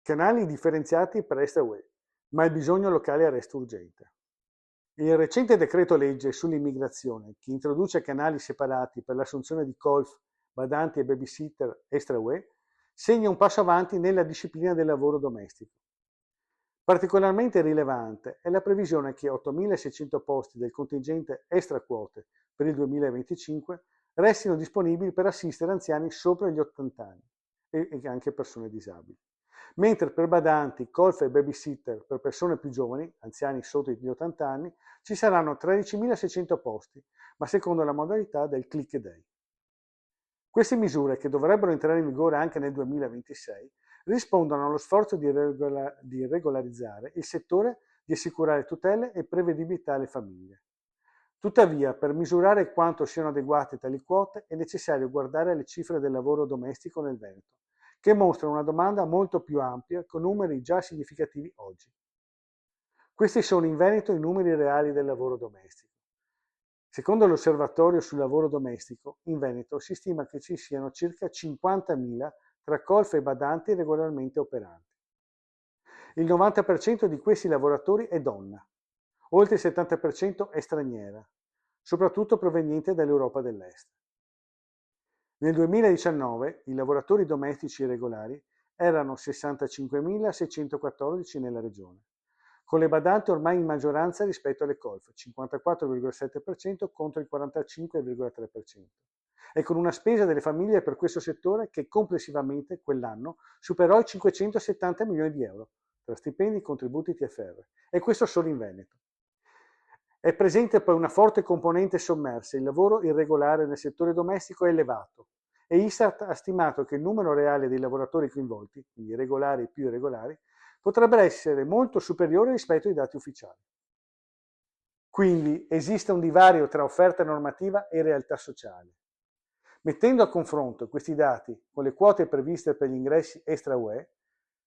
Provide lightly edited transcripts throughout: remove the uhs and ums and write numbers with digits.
Canali differenziati per extra UE, ma il bisogno locale resta urgente. Il recente decreto legge sull'immigrazione, che introduce canali separati per l'assunzione di colf, badanti e babysitter extra UE, segna un passo avanti nella disciplina del lavoro domestico. Particolarmente rilevante è la previsione che 8.600 posti del contingente extra quote per il 2025 restino disponibili per assistere anziani sopra gli 80 anni e anche persone disabili. Mentre per badanti, colf e babysitter per persone più giovani, anziani sotto gli 80 anni, ci saranno 13.600 posti, ma secondo la modalità del click day. Queste misure, che dovrebbero entrare in vigore anche nel 2026, rispondono allo sforzo di regolarizzare il settore, di assicurare tutele e prevedibilità alle famiglie. Tuttavia, per misurare quanto siano adeguate tali quote, è necessario guardare alle cifre del lavoro domestico nel Veneto, che mostrano una domanda molto più ampia, con numeri già significativi oggi. Questi sono in Veneto i numeri reali del lavoro domestico. Secondo l'Osservatorio sul lavoro domestico, in Veneto si stima che ci siano circa 50.000 tra colf e badanti regolarmente operanti. Il 90% di questi lavoratori è donna, oltre il 70% è straniera, soprattutto proveniente dall'Europa dell'Est. Nel 2019 i lavoratori domestici regolari erano 65.614 nella regione, con le badanti ormai in maggioranza rispetto alle colf, 54,7% contro il 45,3%, e con una spesa delle famiglie per questo settore che complessivamente quell'anno superò i 570 milioni di euro, tra stipendi, contributi e TFR, e questo solo in Veneto. È presente poi una forte componente sommersa, il lavoro irregolare nel settore domestico è elevato e ISTAT ha stimato che il numero reale dei lavoratori coinvolti, quindi regolari e più irregolari, potrebbe essere molto superiore rispetto ai dati ufficiali. Quindi esiste un divario tra offerta normativa e realtà sociale. Mettendo a confronto questi dati con le quote previste per gli ingressi extra UE,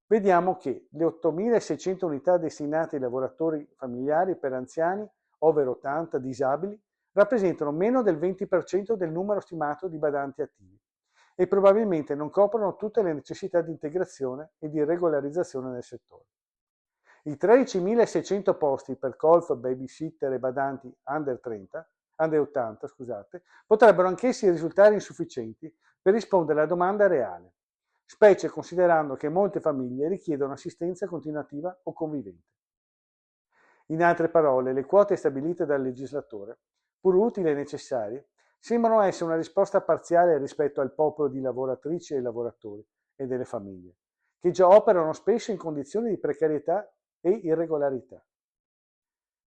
vediamo che le 8.600 unità destinate ai lavoratori familiari per anziani over 80 disabili rappresentano meno del 20% del numero stimato di badanti attivi e probabilmente non coprono tutte le necessità di integrazione e di regolarizzazione nel settore. I 13.600 posti per colf, babysitter e badanti under 80, potrebbero anch'essi risultare insufficienti per rispondere alla domanda reale, specie considerando che molte famiglie richiedono assistenza continuativa o convivente. In altre parole, le quote stabilite dal legislatore, pur utili e necessarie, sembrano essere una risposta parziale rispetto al popolo di lavoratrici e lavoratori e delle famiglie, che già operano spesso in condizioni di precarietà e irregolarità.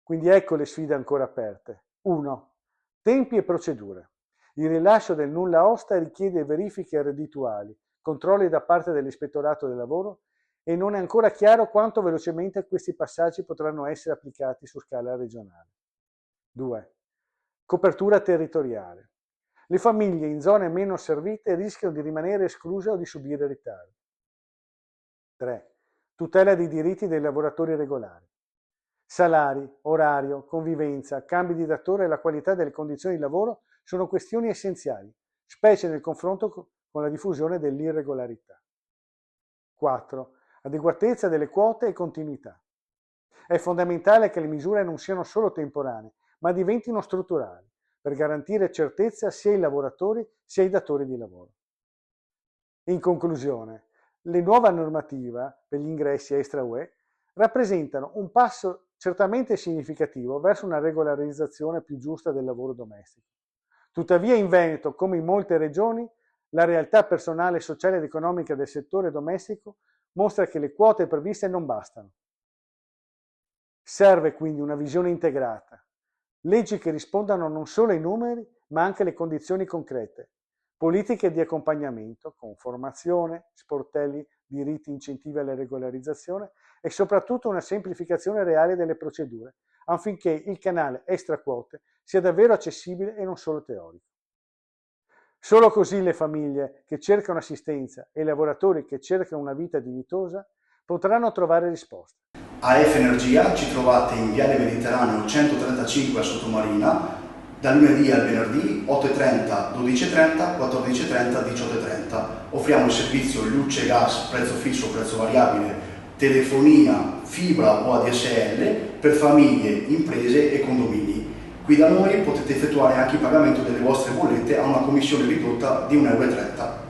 Quindi ecco le sfide ancora aperte. 1. Tempi e procedure. Il rilascio del nulla osta richiede verifiche reddituali, controlli da parte dell'Ispettorato del Lavoro e non è ancora chiaro quanto velocemente questi passaggi potranno essere applicati su scala regionale. 2. Copertura territoriale. Le famiglie in zone meno servite rischiano di rimanere escluse o di subire ritardi. 3. Tutela dei diritti dei lavoratori regolari. Salari, orario, convivenza, cambi di datore e la qualità delle condizioni di lavoro sono questioni essenziali, specie nel confronto con la diffusione dell'irregolarità. 4. Adeguatezza delle quote e continuità. È fondamentale che le misure non siano solo temporanee, ma diventino strutturali, per garantire certezza sia ai lavoratori sia ai datori di lavoro. In conclusione, le nuove normative per gli ingressi extra UE rappresentano un passo certamente significativo verso una regolarizzazione più giusta del lavoro domestico. Tuttavia in Veneto, come in molte regioni, la realtà personale, sociale ed economica del settore domestico mostra che le quote previste non bastano. Serve quindi una visione integrata, leggi che rispondano non solo ai numeri, ma anche alle condizioni concrete, politiche di accompagnamento con formazione, sportelli, diritti, incentivi alla regolarizzazione e soprattutto una semplificazione reale delle procedure, affinché il canale extra quote sia davvero accessibile e non solo teorico. Solo così le famiglie che cercano assistenza e i lavoratori che cercano una vita dignitosa potranno trovare risposte. AF Energia ci trovate in Viale Mediterraneo 135 a Sottomarina, dal lunedì al venerdì 8.30, 12.30, 14.30, 18.30. Offriamo il servizio luce e gas, prezzo fisso, prezzo variabile, telefonia, fibra o ADSL per famiglie, imprese e condomini. Qui da noi potete effettuare anche il pagamento delle vostre bollette a una commissione ridotta di 1,30 €.